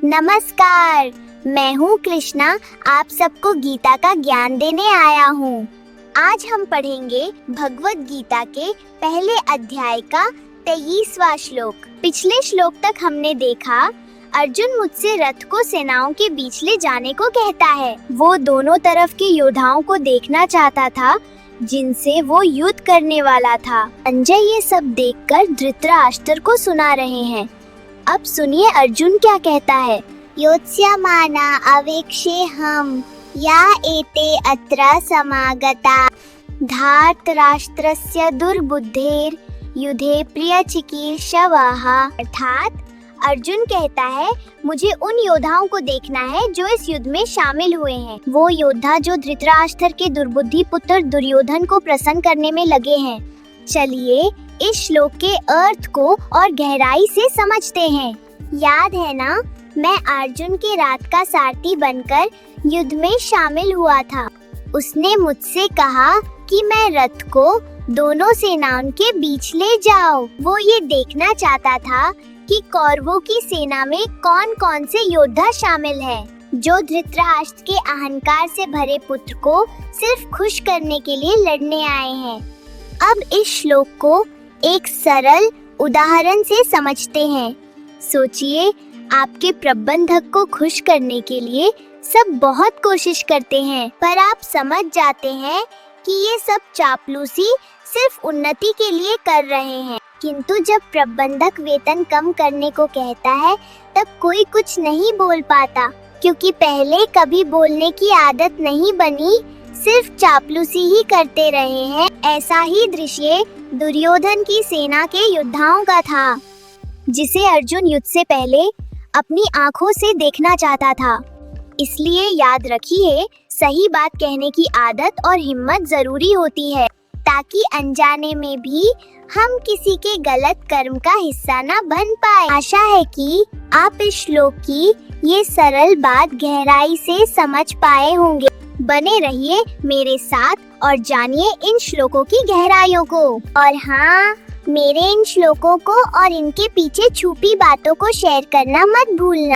नमस्कार, मैं हूँ कृष्णा। आप सबको गीता का ज्ञान देने आया हूँ। आज हम पढ़ेंगे भगवत गीता के पहले अध्याय का 23वां श्लोक। पिछले श्लोक तक हमने देखा अर्जुन मुझसे रथ को सेनाओं के बीच ले जाने को कहता है। वो दोनों तरफ के योद्धाओं को देखना चाहता था जिनसे वो युद्ध करने वाला था। संजय ये सब देखकर धृतराष्ट्र को सुना रहे हैं। अब सुनिए अर्जुन क्या कहता है। योत्स्यमाना अवेक्षेऽहं या एते अत्र समागता धार्तराष्ट्रस्य दुर्बुद्धेर युधे प्रियचिकीर्षवः। अर्थात अर्जुन कहता है मुझे उन योद्धाओं को देखना है जो इस युद्ध में शामिल हुए हैं। वो योद्धा जो धृतराष्ट्र के दुर्बुद्धि पुत्र दुर्योधन को प्रसन्न करने में लगे हैं। चलिए इस श्लोक के अर्थ को और गहराई से समझते हैं। याद है ना, मैं अर्जुन के रात का सारथी बनकर युद्ध में शामिल हुआ था। उसने मुझसे कहा कि मैं रथ को दोनों सेनाओं के बीच ले जाओ। वो ये देखना चाहता था कि कौरवों की सेना में कौन कौन से योद्धा शामिल है जो धृतराष्ट्र के अहंकार से भरे पुत्र को सिर्फ खुश करने के लिए लड़ने आए हैं। अब इस श्लोक को एक सरल उदाहरण से समझते हैं। सोचिए, आपके प्रबंधक को खुश करने के लिए सब बहुत कोशिश करते हैं, पर आप समझ जाते हैं कि ये सब चापलूसी सिर्फ उन्नति के लिए कर रहे हैं। किंतु जब प्रबंधक वेतन कम करने को कहता है तब कोई कुछ नहीं बोल पाता, क्योंकि पहले कभी बोलने की आदत नहीं बनी, सिर्फ चापलूसी ही करते रहे हैं। ऐसा ही दृश्य दुर्योधन की सेना के योद्धाओं का था, जिसे अर्जुन युद्ध से पहले अपनी आंखों से देखना चाहता था। इसलिए याद रखिए, सही बात कहने की आदत और हिम्मत जरूरी होती है, ताकि अनजाने में भी हम किसी के गलत कर्म का हिस्सा न बन पाए। आशा है कि आप इस श्लोक की ये सरल बात गहराई से समझ पाए होंगे। बने रहिए मेरे साथ और जानिए इन श्लोकों की गहराइयों को। और हाँ, मेरे इन श्लोकों को और इनके पीछे छुपी बातों को शेयर करना मत भूलना।